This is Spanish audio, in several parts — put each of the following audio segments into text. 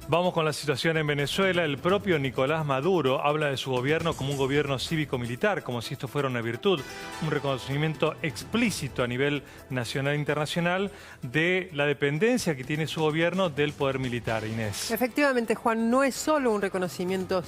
Vamos con la situación en Venezuela. El propio Nicolás Maduro habla de su gobierno como un gobierno cívico-militar, como si esto fuera una virtud, un reconocimiento explícito a nivel nacional e internacional de la dependencia que tiene su gobierno del poder militar. Inés. Efectivamente, Juan, no es solo un reconocimiento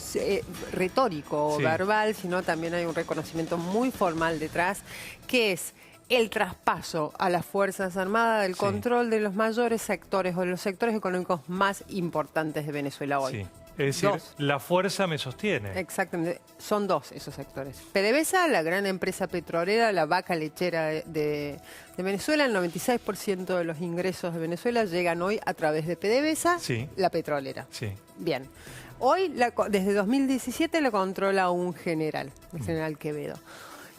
retórico o verbal, sino también hay un reconocimiento muy formal detrás, que es el traspaso a las Fuerzas Armadas del control de los mayores sectores o de los sectores económicos más importantes de Venezuela hoy. Sí. Es decir, la fuerza me sostiene. Exactamente, son dos esos sectores. PDVSA, la gran empresa petrolera, la vaca lechera de Venezuela, el 96% de los ingresos de Venezuela llegan hoy a través de PDVSA, la petrolera. Sí. Bien, hoy desde 2017 la controla un general, el general Quevedo.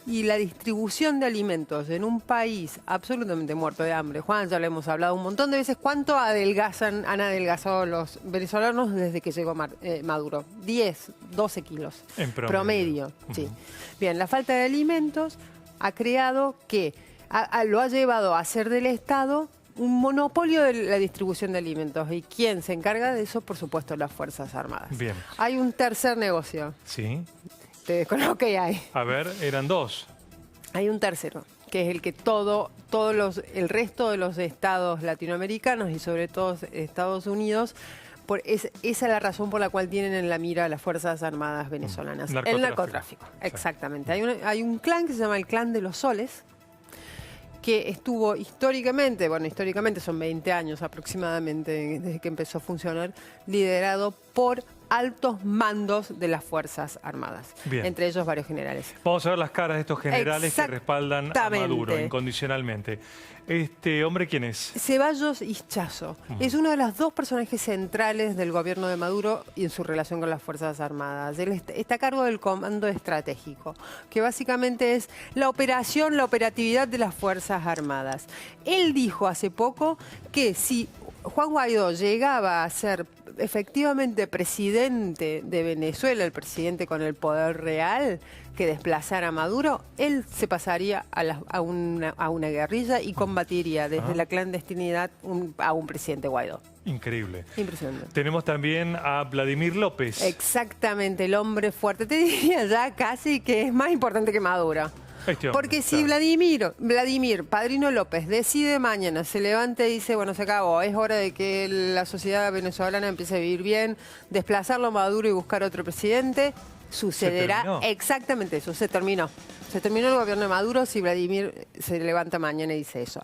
Y la distribución de alimentos en un país absolutamente muerto de hambre, Juan, ya lo hemos hablado un montón de veces, ¿cuánto han adelgazado los venezolanos desde que llegó Maduro? 10, 12 kilos. En promedio. Sí. Bien, la falta de alimentos ha creado que lo ha llevado a hacer del Estado un monopolio de la distribución de alimentos. ¿Y quién se encarga de eso? Por supuesto, las Fuerzas Armadas. Bien. Hay un tercer negocio. Sí. Te desconozco que hay. A ver, eran dos. Hay un tercero, que es el que el resto de los estados latinoamericanos y sobre todo Estados Unidos, esa es la razón por la cual tienen en la mira a las Fuerzas Armadas venezolanas. El narcotráfico, exactamente. Hay un clan que se llama el Clan de los Soles, que estuvo históricamente son 20 años aproximadamente desde que empezó a funcionar, liderado por altos mandos de las Fuerzas Armadas. Bien. Entre ellos varios generales. Vamos a ver las caras de estos generales que respaldan a Maduro incondicionalmente. ¿Este hombre quién es? Ceballos Hischazo. Es uno de los dos personajes centrales del gobierno de Maduro y en su relación con las Fuerzas Armadas. Él está a cargo del comando estratégico, que básicamente es la operatividad de las Fuerzas Armadas. Él dijo hace poco que si Juan Guaidó llegaba a ser efectivamente presidente de Venezuela, el presidente con el poder real que desplazara a Maduro, él se pasaría a una guerrilla y combatiría desde la clandestinidad a un presidente Guaidó. Increíble. Impresionante. Tenemos también a Vladimir López. Exactamente, el hombre fuerte. Te diría ya casi que es más importante que Maduro. Porque si Vladimir Padrino López decide mañana, se levanta y dice, bueno, se acabó, es hora de que la sociedad venezolana empiece a vivir bien, desplazarlo a Maduro y buscar otro presidente, sucederá exactamente eso, se terminó. Se terminó el gobierno de Maduro si Vladimir se levanta mañana y dice eso.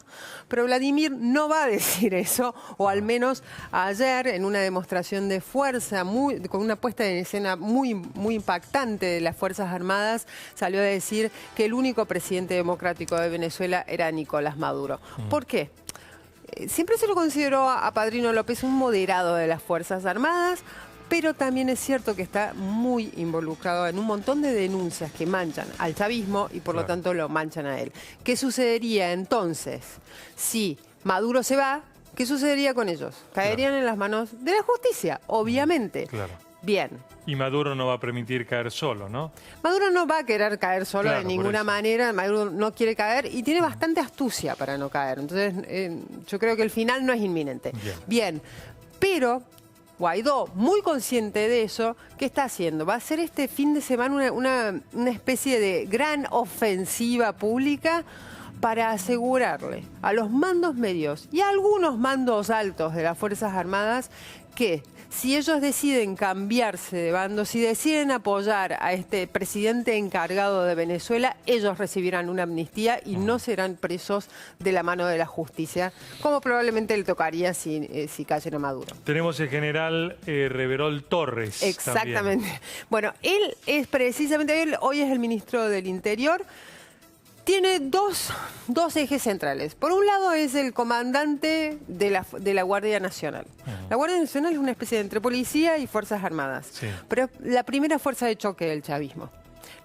Pero Vladimir no va a decir eso, o al menos ayer en una demostración de fuerza, con una puesta en escena muy impactante de las Fuerzas Armadas, salió a decir que el único presidente democrático de Venezuela era Nicolás Maduro. ¿Por qué? Siempre se lo consideró a Padrino López un moderado de las Fuerzas Armadas, pero también es cierto que está muy involucrado en un montón de denuncias que manchan al chavismo y por lo tanto lo manchan a él. ¿Qué sucedería entonces si Maduro se va? ¿Qué sucedería con ellos? Caerían en las manos de la justicia, obviamente. Bien. Y Maduro no va a permitir caer solo, ¿no? Maduro no va a querer caer solo de ninguna manera. Maduro no quiere caer y tiene bastante astucia para no caer. Entonces, yo creo que el final no es inminente. Bien. Pero Guaidó, muy consciente de eso, ¿qué está haciendo? Va a hacer este fin de semana una especie de gran ofensiva pública para asegurarle a los mandos medios y a algunos mandos altos de las Fuerzas Armadas que si ellos deciden cambiarse de bando, si deciden apoyar a este presidente encargado de Venezuela, ellos recibirán una amnistía y no serán presos de la mano de la justicia, como probablemente le tocaría si cayen a Maduro. Tenemos el general Reverol Torres. Exactamente. También. Bueno, él es precisamente, hoy es el ministro del Interior. Tiene dos ejes centrales. Por un lado es el comandante de la Guardia Nacional. La Guardia Nacional es una especie de entre policía y Fuerzas Armadas. Pero es la primera fuerza de choque del chavismo.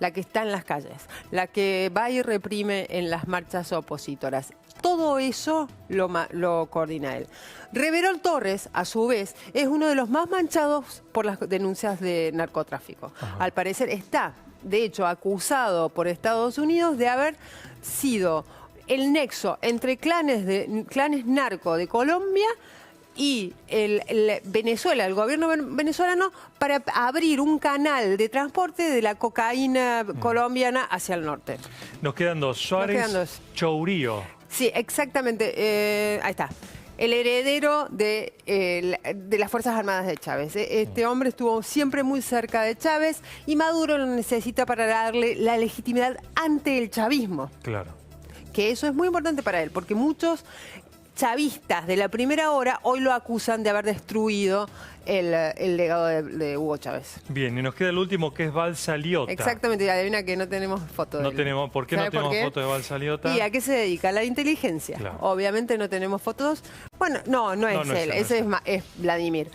La que está en las calles, la que va y reprime en las marchas opositoras. Todo eso lo coordina él. Reverol Torres, a su vez, es uno de los más manchados por las denuncias de narcotráfico. Al parecer está, de hecho, acusado por Estados Unidos de haber sido el nexo entre clanes narco de Colombia y Venezuela, el gobierno venezolano, para abrir un canal de transporte de la cocaína colombiana hacia el norte. Nos quedan dos. Suárez Chourío. Sí, exactamente. Ahí está. El heredero de las Fuerzas Armadas de Chávez. Este hombre estuvo siempre muy cerca de Chávez y Maduro lo necesita para darle la legitimidad ante el chavismo. Claro. Que eso es muy importante para él, porque muchos chavistas de la primera hora hoy lo acusan de haber destruido el legado de Hugo Chávez. Bien, y nos queda el último, que es Balsa Liotta. Exactamente, y adivina que no tenemos foto de él. ¿Por qué no tenemos foto de Balsa Liotta? ¿Y a qué se dedica? A la inteligencia. Claro. Obviamente no tenemos fotos. Bueno, no es él, ese es Vladimir.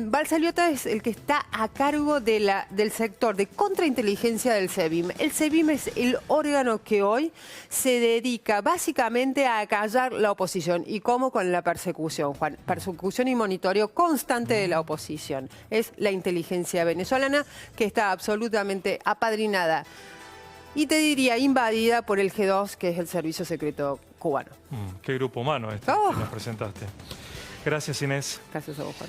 Balsa Liotta es el que está a cargo del sector de contrainteligencia del SEBIN. El SEBIN es el órgano que hoy se dedica básicamente a acallar la oposición. ¿Y cómo? Con la persecución, Juan. Persecución y monitoreo constante de la oposición. Es la inteligencia venezolana que está absolutamente apadrinada y te diría invadida por el G2, que es el Servicio Secreto Cubano. Qué grupo humano este que nos presentaste. Gracias, Inés. Gracias a vos, Juan.